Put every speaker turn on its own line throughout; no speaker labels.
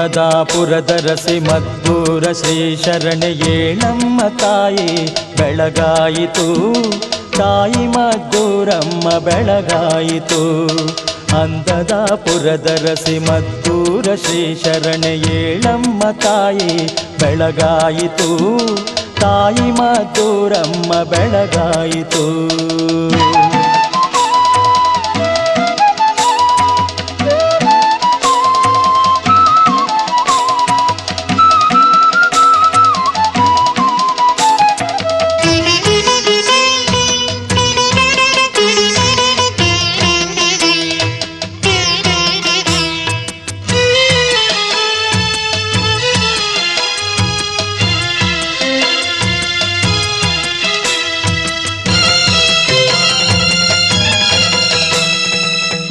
ಅಂದದಾಪುರದರಸಿ ಮದ್ದೂರ ಶ್ರೀ ಶರಣೆಯೇಳಮ್ಮ ತಾಯಿ ಬೆಳಗಾಯಿತು, ತಾಯಿ ಮದ್ದೂರಮ್ಮ ಬೆಳಗಾಯಿತು. ಅಂದದಾಪುರದರಸಿ ಮದ್ದೂರ ಶ್ರೀ ಶರಣೆಯೇಳಮ್ಮ ತಾಯಿ ಬೆಳಗಾಯಿತು, ತಾಯಿ ಮದ್ದೂರಮ್ಮ ಬೆಳಗಾಯಿತು.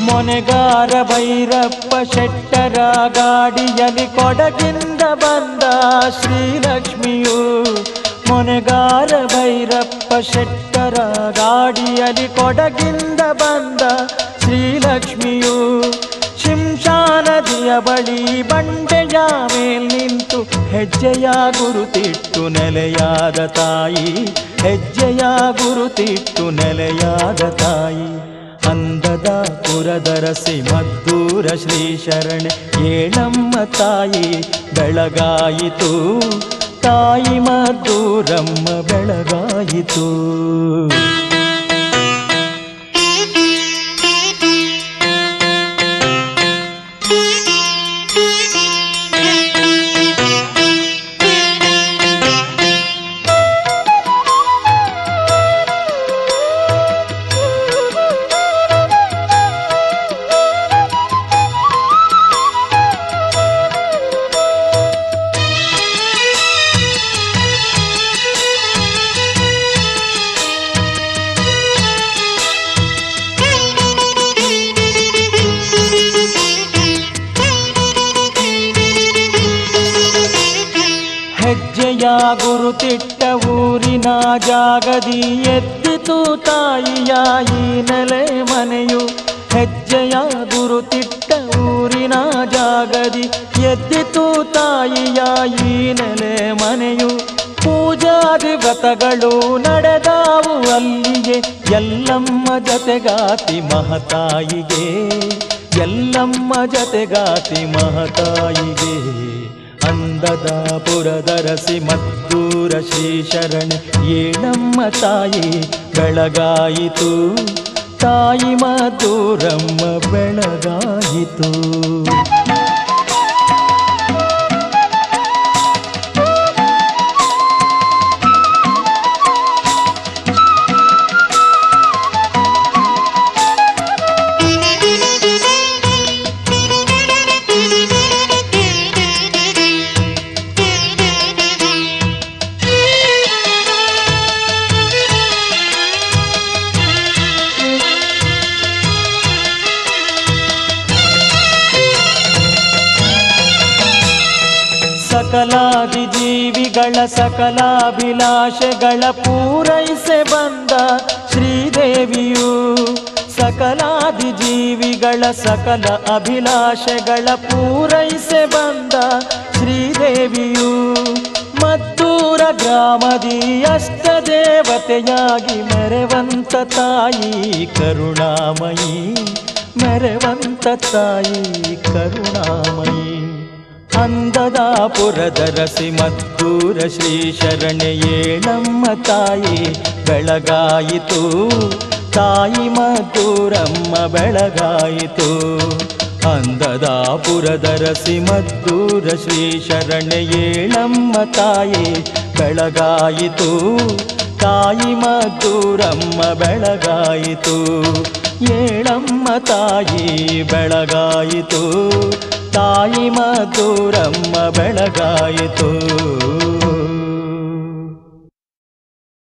ಮೊನೆಗಾರ ಭೈರಪ್ಪ ಶೆಟ್ಟರ ಗಾಡಿಯಲ್ಲಿ ಕೊಡಗಿಂದ ಬಂದ ಶ್ರೀಲಕ್ಷ್ಮಿಯು, ಮೊನೆಗಾರ ಭೈರಪ್ಪ ಶೆಟ್ಟರ ಗಾಡಿಯಲ್ಲಿ ಕೊಡಗಿಂದ ಬಂದ ಶ್ರೀಲಕ್ಷ್ಮಿಯು. ಶಿಂಷಾ ನದಿಯ ಬಳಿ ಬಂಡೆಯ ಮೇಲ್ ನಿಂತು ಹೆಜ್ಜೆಯ ಗುರುತಿಟ್ಟು ನೆಲೆಯಾದ ತಾಯಿ, ಹೆಜ್ಜೆಯ ಗುರುತಿಟ್ಟು ನೆಲೆಯಾದ ತಾಯಿ. ಅಂದದಾಪುರದರಸಿ ಮದ್ದೂರ ಶ್ರೀ ಶರಣೆ ಏಳಮ್ಮ ತಾಯಿ ಬೆಳಗಾಯಿತು, ತಾಯಿ ಮದ್ದೂರಮ್ಮ ಬೆಳಗಾಯಿತು. ಹೆಜ್ಜೆಯ ಗುರುತಿಟ್ಟ ಊರಿನ ಜಾಗದಿ ಎದ್ದಿತು ತಾಯಿಯ ಈ ನೆಲೆ ಮನೆಯು, ಹೆಜ್ಜೆಯ ಗುರುತಿಟ್ಟ ಊರಿನ ಜಾಗದಿ ಎದ್ದಿತು ತಾಯಿಯ ಈ ನೆಲೆ ಮನೆಯು. ಪೂಜಾದಿ ವ್ರತಗಳು ನಡೆದಾವು ಅಲ್ಲಿಗೆ, ಎಲ್ಲಮ್ಮ ಜತೆಗಾತಿ ಮಹತಾಯಿಗೆ, ಎಲ್ಲಮ್ಮ ಜತೆಗಾತಿ ಮಹತಾಯಿಗೆ. ಅಂದದಾಪುರದರಸಿ ಮದ್ದೂರ ಶ್ರೀ ಶರಣೆ ಏಳಮ್ಮ ತಾಯಿ ಬೆಳಗಾಯಿತು, ತಾಯಿ ಮದ್ದೂರಮ್ಮ ಬೆಳಗಾಯಿತು. ಸಕಲಾದಿ ಜೀವಿಗಳ ಸಕಲಾಭಿಲಾಷೆಗಳ ಪೂರೈಸೆ ಬಂದ ಶ್ರೀದೇವಿಯು, ಸಕಲಾದಿ ಜೀವಿಗಳ ಸಕಲ ಅಭಿಲಾಷೆಗಳ ಪೂರೈಸೆ ಬಂದ ಶ್ರೀದೇವಿಯು. ಮದ್ದೂರ ಗ್ರಾಮದಿ ಅಷ್ಟ ದೇವತೆಯಾಗಿ ಮೆರೆವಂತ ತಾಯಿ ಕರುಣಾಮಯಿ, ಮೆರೆವಂತ ತಾಯಿ ಕರುಣಾಮಯಿ. ಅಂದದಾಪುರದರಸಿ ಮದ್ದೂರ ಶ್ರೀ ಶರಣೆ ಏಳಮ್ಮ ತಾಯಿ ಬೆಳಗಾಯಿತು, ತಾಯಿ ಮದ್ದೂರಮ್ಮ ಬೆಳಗಾಯಿತು. ಅಂದದಾಪುರದರಸಿ ಮದ್ದೂರ ಶ್ರೀ ಶರಣೆ ಏಳಮ್ಮ ತಾಯಿ ಬೆಳಗಾಯಿತು, ತಾಯಿ ಮದ್ದೂರಮ್ಮ ಬೆಳಗಾಯಿತು. ಏಳಮ್ಮ ತಾಯಿ ಬೆಳಗಾಯಿತು, ತಾಯಿ ಮದ್ದೂರಮ್ಮ ಬೆಳಗಾಯಿತು.